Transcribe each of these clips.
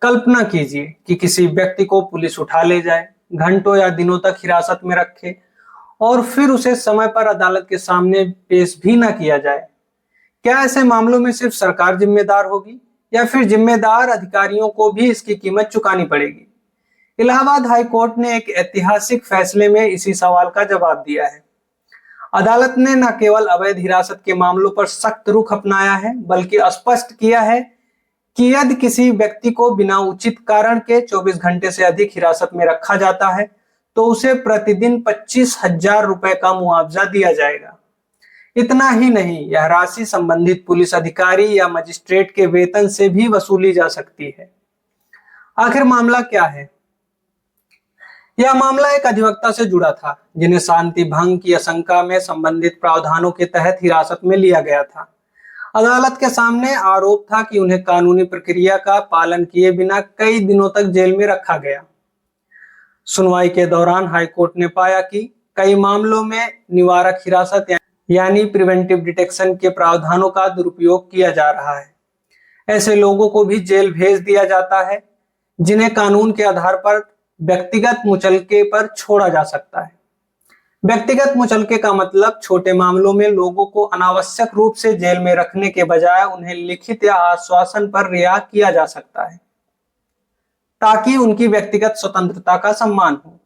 कल्पना कीजिए कि किसी व्यक्ति को पुलिस उठा ले जाए, घंटों या दिनों तक हिरासत में रखे और फिर उसे समय पर अदालत के सामने पेश भी न किया जाए। क्या ऐसे मामलों में सिर्फ सरकार जिम्मेदार होगी या फिर जिम्मेदार अधिकारियों को भी इसकी कीमत चुकानी पड़ेगी? इलाहाबाद हाई कोर्ट ने एक ऐतिहासिक फैसले में इसी सवाल का जवाब दिया है। अदालत ने न केवल अवैध हिरासत के मामलों पर सख्त रुख अपनाया है, बल्कि स्पष्ट किया है कि यदि किसी व्यक्ति को बिना उचित कारण के 24 घंटे से अधिक हिरासत में रखा जाता है तो उसे प्रतिदिन 25,000 रुपए का मुआवजा दिया जाएगा। इतना ही नहीं, यह राशि संबंधित पुलिस अधिकारी या मजिस्ट्रेट के वेतन से भी वसूली जा सकती है। आखिर मामला क्या है? यह मामला एक अधिवक्ता से जुड़ा था जिन्हें शांति भंग की आशंका में संबंधित प्रावधानों के तहत हिरासत में लिया गया था। अदालत के सामने आरोप था कि उन्हें कानूनी प्रक्रिया का पालन किए बिना कई दिनों तक जेल में रखा गया। सुनवाई के दौरान हाईकोर्ट ने पाया कि कई मामलों में निवारक हिरासत यानी प्रिवेंटिव डिटेक्शन के प्रावधानों का दुरुपयोग किया जा रहा है। ऐसे लोगों को भी जेल भेज दिया जाता है जिन्हें कानून के आधार पर व्यक्तिगत मुचलके पर छोड़ा जा सकता है। व्यक्तिगत मुचलके का मतलब छोटे मामलों में लोगों को अनावश्यक रूप से जेल में रखने के बजाय उन्हें लिखित या आश्वासन पर रिहा किया जा सकता है ताकि उनकी व्यक्तिगत स्वतंत्रता का सम्मान हो।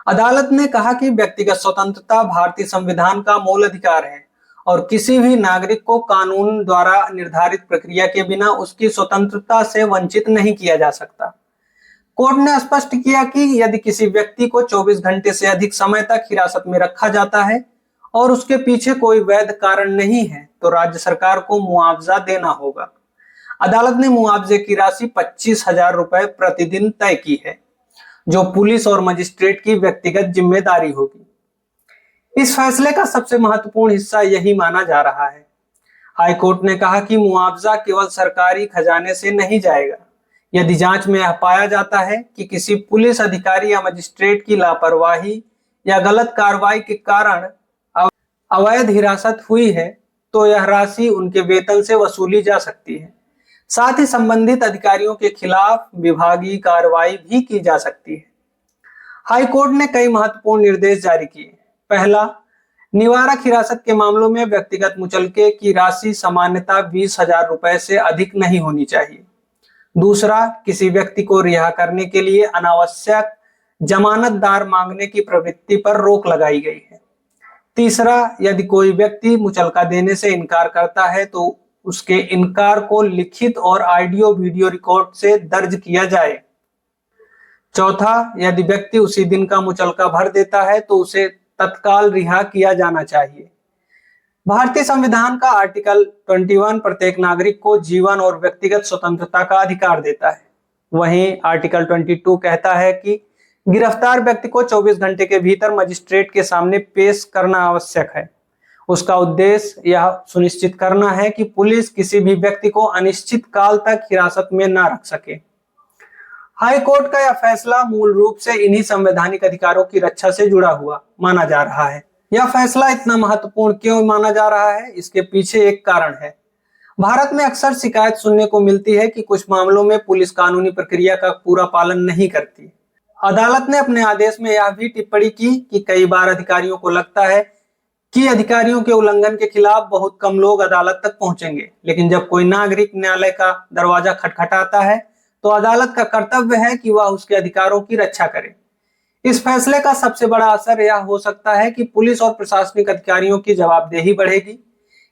अदालत ने कहा कि व्यक्तिगत स्वतंत्रता भारतीय संविधान का मूल अधिकार है और किसी भी नागरिक को कानून द्वारा निर्धारित प्रक्रिया के बिना उसकी स्वतंत्रता से वंचित नहीं किया जा सकता। कोर्ट ने स्पष्ट किया कि यदि किसी व्यक्ति को 24 घंटे से अधिक समय तक हिरासत में रखा जाता है और उसके पीछे कोई वैध कारण नहीं है तो राज्य सरकार को मुआवजा देना होगा। अदालत ने मुआवजे की राशि 25,000 रुपए प्रतिदिन तय की है, जो पुलिस और मजिस्ट्रेट की व्यक्तिगत जिम्मेदारी होगी। इस फैसले का सबसे महत्वपूर्ण हिस्सा यही माना जा रहा है। हाईकोर्ट ने कहा कि मुआवजा केवल सरकारी खजाने से नहीं जाएगा। यदि जांच में यह पाया जाता है कि किसी पुलिस अधिकारी या मजिस्ट्रेट की लापरवाही या गलत कार्रवाई के कारण अवैध हिरासत हुई है तो यह राशि उनके वेतन से वसूली जा सकती है। साथ ही संबंधित अधिकारियों के खिलाफ विभागीय कार्रवाई भी की जा सकती है। हाई कोर्ट ने कई महत्वपूर्ण निर्देश जारी किए। पहला, निवारक हिरासत के मामलों में व्यक्तिगत मुचलके की राशि सामान्यतः 20,000 रुपए से अधिक नहीं होनी चाहिए। दूसरा, किसी व्यक्ति को रिहा करने के लिए अनावश्यक जमानतदार मांगने की प्रवृत्ति पर रोक लगाई गई है। तीसरा, यदि कोई व्यक्ति मुचलका देने से इनकार करता है तो उसके इनकार को लिखित और ऑडियो वीडियो रिकॉर्ड से दर्ज किया जाए। चौथा, यदि व्यक्ति उसी दिन का मुचलका भर देता है तो उसे तत्काल रिहा किया जाना चाहिए। भारतीय संविधान का आर्टिकल 21 प्रत्येक नागरिक को जीवन और व्यक्तिगत स्वतंत्रता का अधिकार देता है। वहीं आर्टिकल 22 कहता है कि गिरफ्तार व्यक्ति को 24 घंटे के भीतर मजिस्ट्रेट के सामने पेश करना आवश्यक है। उसका उद्देश्य यह सुनिश्चित करना है कि पुलिस किसी भी व्यक्ति को अनिश्चित काल तक हिरासत में न रख सके। हाई कोर्ट का यह फैसला मूल रूप से इन्हीं संवैधानिक अधिकारों की रक्षा से जुड़ा हुआ माना जा रहा है। यह फैसला इतना महत्वपूर्ण क्यों माना जा रहा है, इसके पीछे एक कारण है। भारत में अक्सर शिकायत सुनने को मिलती है कि कुछ मामलों में पुलिस कानूनी प्रक्रिया का पूरा पालन नहीं करती। अदालत ने अपने आदेश में यह भी टिप्पणी की कि कई बार अधिकारियों को लगता है कि अधिकारियों के उल्लंघन के खिलाफ बहुत कम लोग अदालत तक पहुंचेंगे, लेकिन जब कोई नागरिक न्यायालय का दरवाजा खटखटाता है तो अदालत का कर्तव्य है कि वह उसके अधिकारों की रक्षा करे। इस फैसले का सबसे बड़ा असर यह हो सकता है कि पुलिस और प्रशासनिक अधिकारियों की जवाबदेही बढ़ेगी।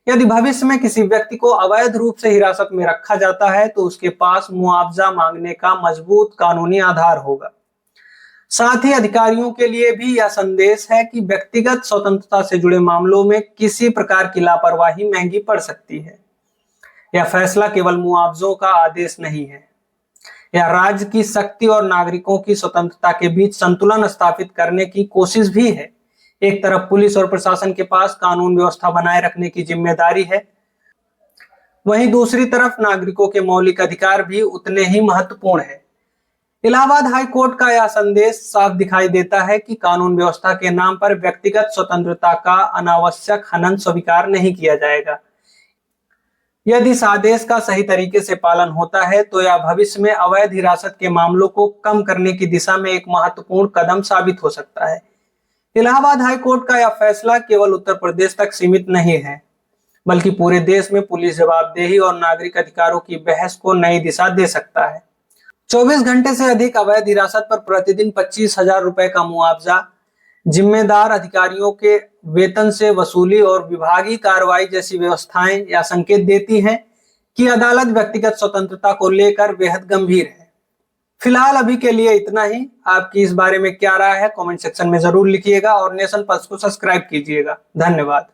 यदि भविष्य में किसी व्यक्ति को अवैध रूप से हिरासत में रखा जाता है तो उसके पास मुआवजा मांगने का मजबूत कानूनी आधार होगा। साथ ही अधिकारियों के लिए भी यह संदेश है कि व्यक्तिगत स्वतंत्रता से जुड़े मामलों में किसी प्रकार की लापरवाही महंगी पड़ सकती है। यह फैसला केवल मुआवजों का आदेश नहीं है, यह राज्य की शक्ति और नागरिकों की स्वतंत्रता के बीच संतुलन स्थापित करने की कोशिश भी है। एक तरफ पुलिस और प्रशासन के पास कानून व्यवस्था बनाए रखने की जिम्मेदारी है, वहीं दूसरी तरफ नागरिकों के मौलिक अधिकार भी उतने ही महत्वपूर्ण है। इलाहाबाद हाई कोर्ट का यह संदेश साफ दिखाई देता है कि कानून व्यवस्था के नाम पर व्यक्तिगत स्वतंत्रता का अनावश्यक हनन स्वीकार नहीं किया जाएगा। यदि इस आदेश का सही तरीके से पालन होता है तो यह भविष्य में अवैध हिरासत के मामलों को कम करने की दिशा में एक महत्वपूर्ण कदम साबित हो सकता है। इलाहाबाद हाई कोर्ट का यह फैसला केवल उत्तर प्रदेश तक सीमित नहीं है, बल्कि पूरे देश में पुलिस जवाबदेही और नागरिक अधिकारों की बहस को नई दिशा दे सकता है। 24 घंटे से अधिक अवैध हिरासत पर प्रतिदिन 25,000 रुपए का मुआवजा, जिम्मेदार अधिकारियों के वेतन से वसूली और विभागीय कार्रवाई जैसी व्यवस्थाएं या संकेत देती हैं कि अदालत व्यक्तिगत स्वतंत्रता को लेकर बेहद गंभीर है। फिलहाल अभी के लिए इतना ही। आपकी इस बारे में क्या राय है कमेंट सेक्शन में जरूर लिखिएगा और नेशन प्लस को सब्सक्राइब कीजिएगा। धन्यवाद।